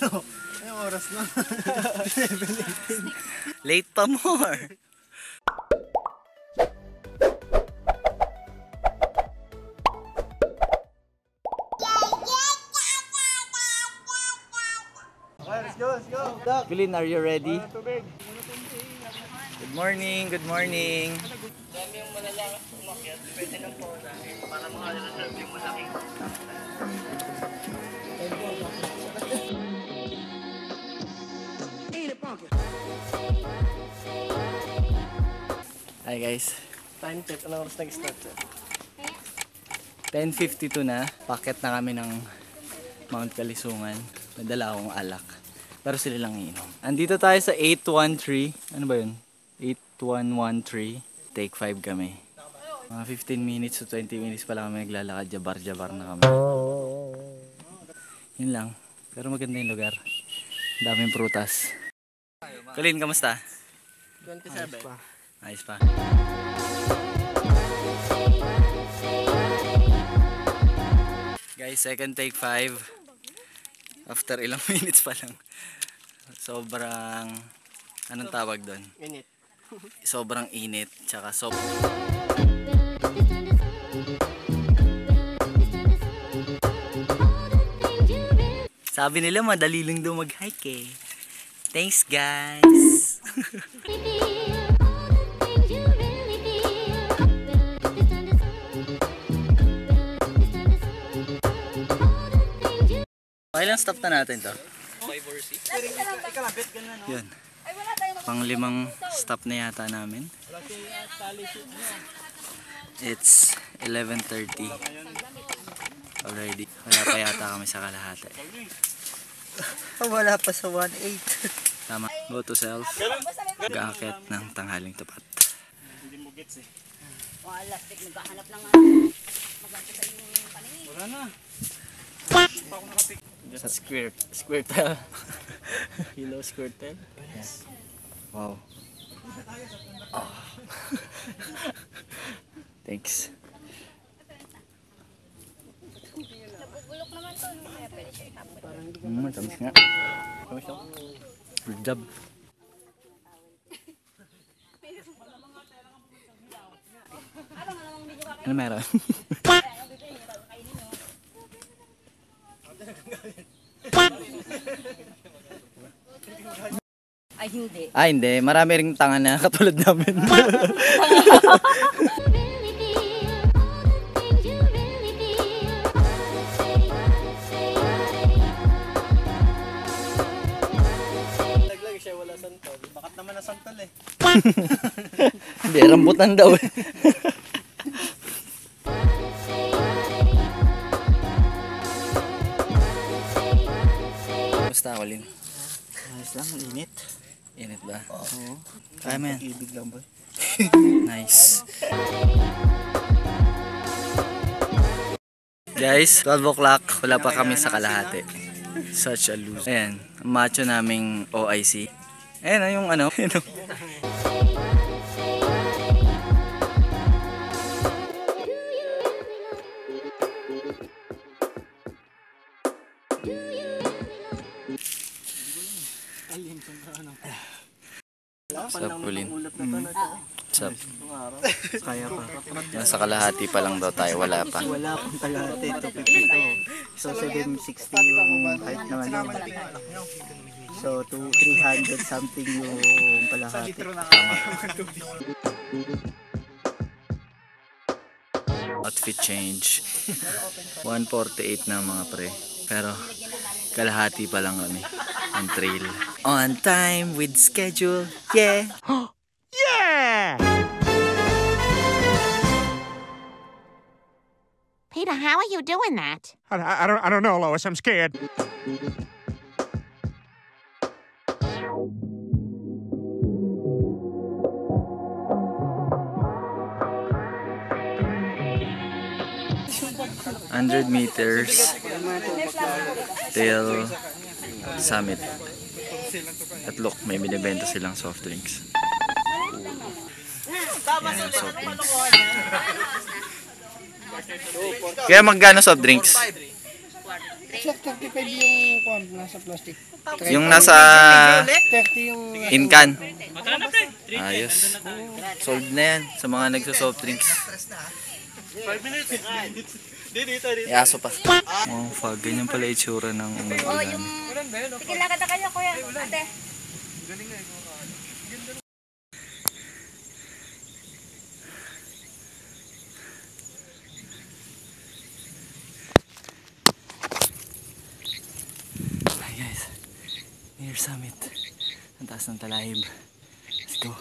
Anong oras na? Late pa more. Okay, let's go, let's go. Colin, are you ready? Good morning, good morning. Dami yung malalang umakyat, pwede lang po namin para makareserve yung malaking. Hi guys. Time check, anong oras nag-start? 10:52 na. Packet na kami ng Mount Kalisungan. Nadala akong alak. Pero sila lang iinom. Andito tayo sa 813. Ano ba yun? 8113. Take 5 kami. Mga 15 minutes to 20 minutes pa lang kami naglalakad. Jabar-jabar na kami. Yun lang. Pero maganda yung lugar. Daming prutas. Colin, kamusta? 27. Ayos pa. Guys, second take 5. After ilang minutes pa lang. Sobrang, anong tawag doon? Init. Sobrang init. Tsaka sabi nila madali lang daw mag-hike eh. Thanks guys! Okay lang, stop na natin to. Yun. Pang-limang stop na yata namin. It's 11:30 already. Wala pa yata kami sa kalahati. Wala pa sa 1.8. Tama. Go to self. Mag-aakit ng tanghaling tapat. Lastik, naghahanap ng maganda sa yung paningin. Wala na. Squirtle. Hello, Squirtle. Yes. Wow. Oh. Thanks. Nabubulok naman to. Kaya pwede siya itapon. Tamis nga. Tamis ako. Good job. Ano meron? Ay, hindi. Ah, hindi. Marami ring tanga na katulad namin. Naglag siya, wala santol. Bakat naman na santol eh. Hindi, rambutan daw eh. Basta, Colin. Ayos lang, init. Init ba? Oo. Kaya mo yan. Ibig lang ba? Nice. Guys, 12 o'clock. Wala pa kami sa kalahati. Such a loser. Ayan, ang macho naming OIC. Ayan, yung ano. Sup, Colin? Sup? Kaya pa. Nasa kalahati pa lang daw tayo, wala pa. Wala pang kalahati. 252. So 760 yung height naman yun. So 300 something yung kalahati. Outfit change. 148 na mga pre. Pero kalahati pa lang kami. Ang trail. On time with schedule. Yeah! Yeah! Peter, how are you doing that? I don't know, Lois. I'm scared. $100 meters till summit. At look, may binibenta silang soft drinks. Yan yung soft drinks. Kaya magkano soft drinks? 35 yung kwan, nasa plastic. Yung nasa 30 yung... Incan. Ayos. Solved na yan sa mga nagsa-soft drinks. 5 minutes. Iaso pa. Oh, fuck. Ganyan pala itsura ng umuulan. Sige, lakad na kayo, kuya. Ate. Hi guys. Near summit. Ang taas ng Talayib. Let's go.